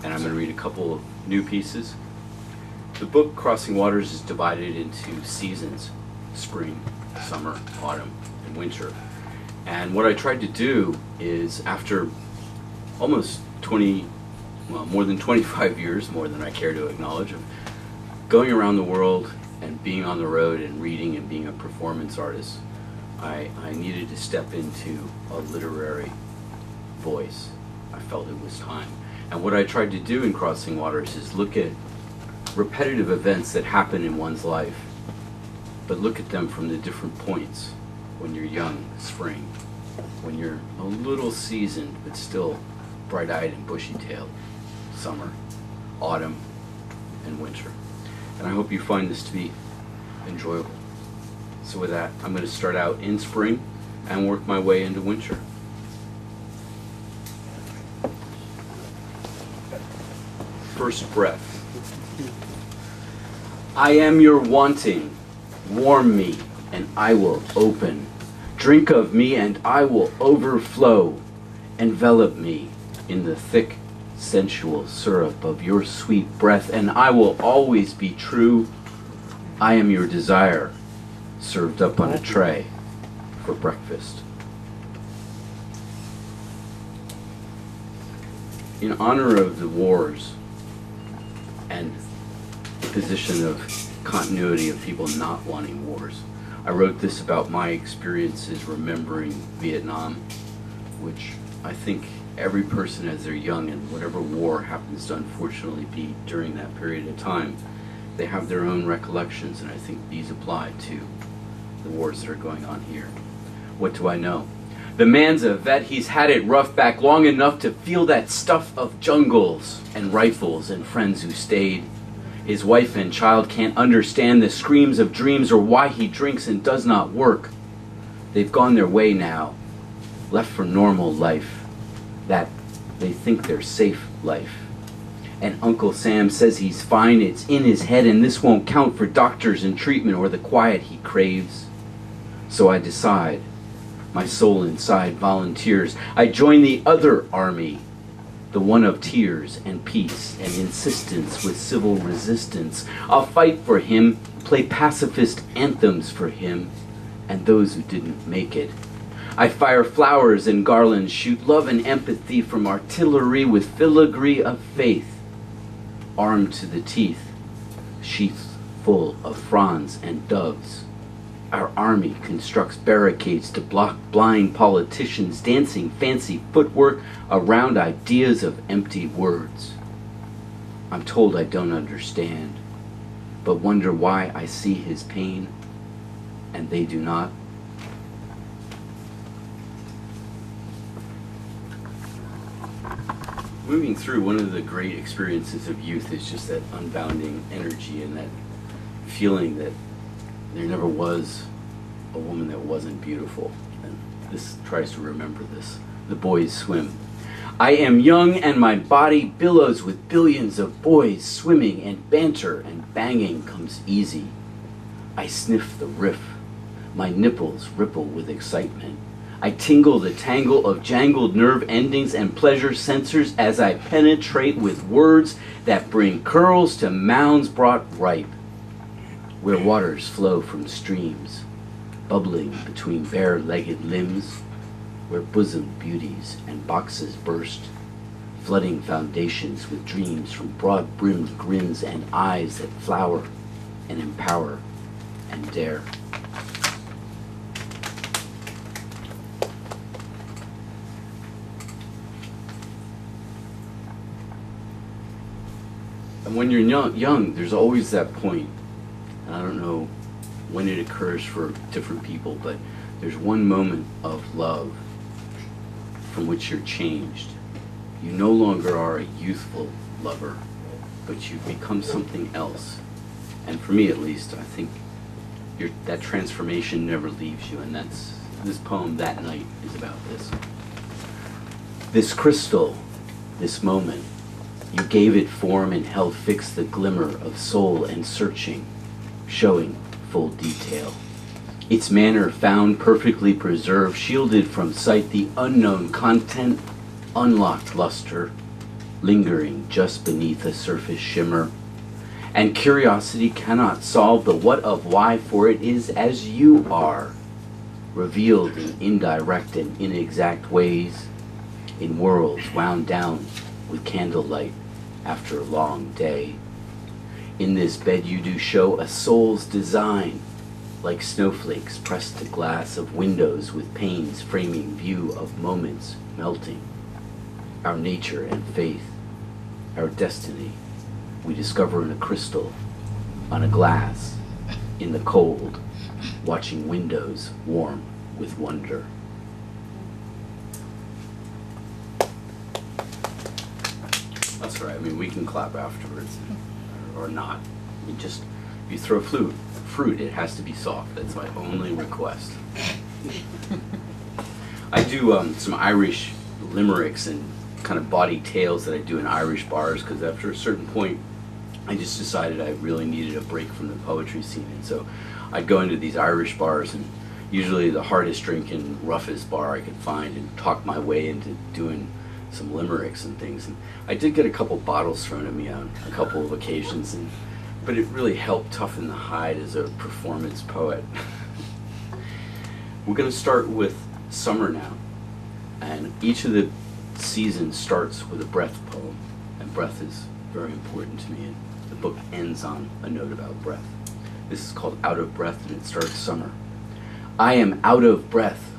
and I'm going to read a couple of new pieces. The book Crossing Waters is divided into seasons: spring, summer, autumn, and winter. And what I tried to do is, after almost more than 25 years, more than I care to acknowledge, of going around the world and being on the road and reading and being a performance artist, I needed to step into a literary voice. I felt it was time. And what I tried to do in Crossing Waters is look at repetitive events that happen in one's life, but look at them from the different points. When you're young, spring. When you're a little seasoned, but still bright-eyed and bushy-tailed, summer. Autumn, and winter. And I hope you find this to be enjoyable. So with that, I'm going to start out in spring and work my way into winter. First breath. I am your wanting. Warm me, and I will open. Drink of me, and I will overflow. Envelop me in the thick, sensual syrup of your sweet breath, and I will always be true. I am your desire, served up on a tray for breakfast. In honor of the wars and the position of continuity of people not wanting wars, I wrote this about my experiences remembering Vietnam, which I think every person as they're young, and whatever war happens to unfortunately be during that period of time, they have their own recollections, and I think these apply to the wars that are going on here. What do I know? The man's a vet, he's had it rough back long enough to feel that stuff of jungles and rifles and friends who stayed. His wife and child can't understand the screams of dreams or why he drinks and does not work. They've gone their way now, left for normal life, that they think they're safe life. And Uncle Sam says he's fine, it's in his head, and this won't count for doctors and treatment or the quiet he craves. So I decide, my soul inside volunteers. I join the other army, the one of tears and peace and insistence with civil resistance. I'll fight for him, play pacifist anthems for him and those who didn't make it. I fire flowers and garlands, shoot love and empathy from artillery with filigree of faith. Armed to the teeth, sheaths full of fronds and doves. Our army constructs barricades to block blind politicians dancing fancy footwork around ideas of empty words. I'm told I don't understand, but wonder why I see his pain and they do not. Moving through, one of the great experiences of youth is just that unbounding energy and that feeling that there never was a woman that wasn't beautiful. And this tries to remember this. The boys swim. I am young and my body billows with billions of boys swimming, and banter and banging comes easy. I sniff the riff. My nipples ripple with excitement. I tingle the tangle of jangled nerve endings and pleasure sensors as I penetrate with words that bring curls to mounds brought ripe, where waters flow from streams, bubbling between bare-legged limbs, where bosom beauties and boxes burst, flooding foundations with dreams from broad-brimmed grins and eyes that flower and empower and dare. And when you're young, there's always that point, and I don't know when it occurs for different people, but there's one moment of love from which you're changed. You no longer are a youthful lover, but you become something else. And for me at least, I think that transformation never leaves you, and that's this poem, That Night, is about this. This crystal, this moment, you gave it form and held fixed the glimmer of soul and searching, showing full detail. Its manner found perfectly preserved, shielded from sight the unknown content, unlocked luster, lingering just beneath a surface shimmer. And curiosity cannot solve the what of why, for it is as you are, revealed in indirect and inexact ways, in worlds wound down with candlelight after a long day. In this bed you do show a soul's design, like snowflakes pressed to glass of windows with panes framing view of moments melting. Our nature and faith, our destiny, we discover in a crystal, on a glass, in the cold, watching windows warm with wonder. That's right. I mean, we can clap afterwards, or not. You just, if you throw fruit, it has to be soft. That's my only request. I do some Irish limericks and kind of bawdy tales that I do in Irish bars, because after a certain point, I just decided I really needed a break from the poetry scene, and so I'd go into these Irish bars, and usually the hardest drinking, roughest bar I could find, and talk my way into doing some limericks and things. And I did get a couple bottles thrown at me on a couple of occasions, but it really helped toughen the hide as a performance poet. We're going to start with summer now, and each of the seasons starts with a breath poem, and breath is very important to me, and the book ends on a note about breath. This is called Out of Breath, and it starts summer. I am out of breath.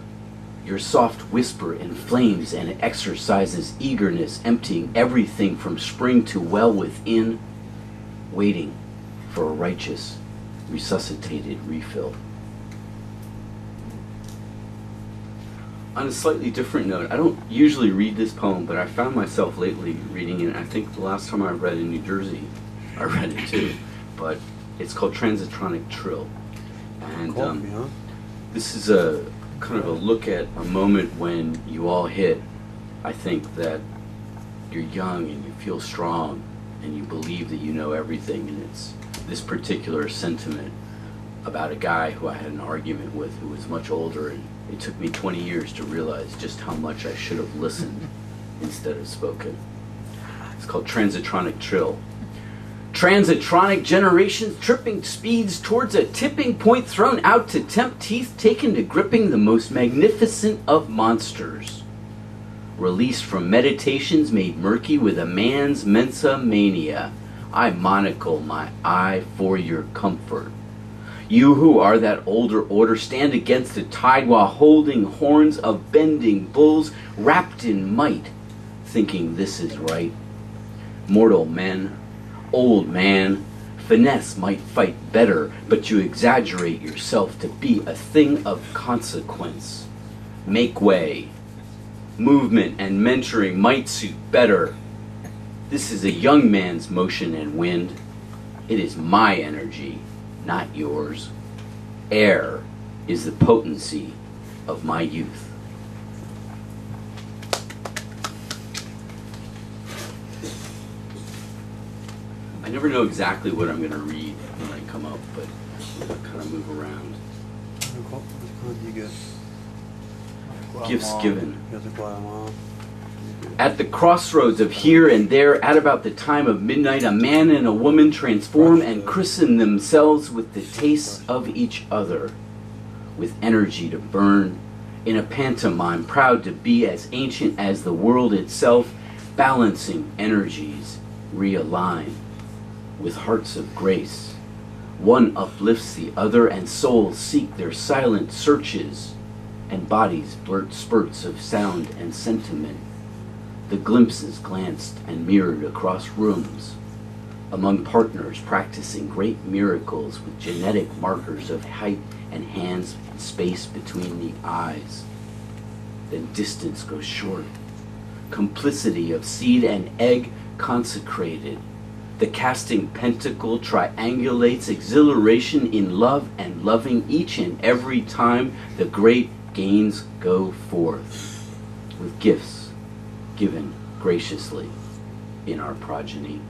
Your soft whisper inflames and exercises eagerness, emptying everything from spring to well within, waiting for a righteous, resuscitated refill. On a slightly different note, I don't usually read this poem, but I found myself lately reading it. I think the last time I read in New Jersey, I read it too, but it's called Transitronic Trill. And this is a kind of a look at a moment when you all hit, I think, that you're young and you feel strong and you believe that you know everything, and it's this particular sentiment about a guy who I had an argument with who was much older, and it took me 20 years to realize just how much I should have listened instead of spoken. It's called Transitronic Trill. Transitronic generations tripping speeds towards a tipping point, thrown out to tempt teeth, taken to gripping the most magnificent of monsters. Released from meditations made murky with a man's mensa mania, I monocle my eye for your comfort. You who are that older order stand against the tide while holding horns of bending bulls wrapped in might, thinking this is right. Mortal men, old man, finesse might fight better, but you exaggerate yourself to be a thing of consequence. Make way. Movement and mentoring might suit better. This is a young man's motion and wind. It is my energy, not yours. Air is the potency of my youth. I never know exactly what I'm going to read when I come up, but I'll kind of move around. Gifts given. At the crossroads of here and there, at about the time of midnight, a man and a woman transform and christen themselves with the taste of each other, with energy to burn, in a pantomime, proud to be as ancient as the world itself, balancing energies, realign, with hearts of grace. One uplifts the other, and souls seek their silent searches, and bodies blurt spurts of sound and sentiment. The glimpses glanced and mirrored across rooms, among partners practicing great miracles with genetic markers of height and hands and space between the eyes. Then distance grows short. Complicity of seed and egg consecrated. The casting pentacle triangulates exhilaration in love and loving each and every time the great gains go forth, with gifts given graciously in our progeny.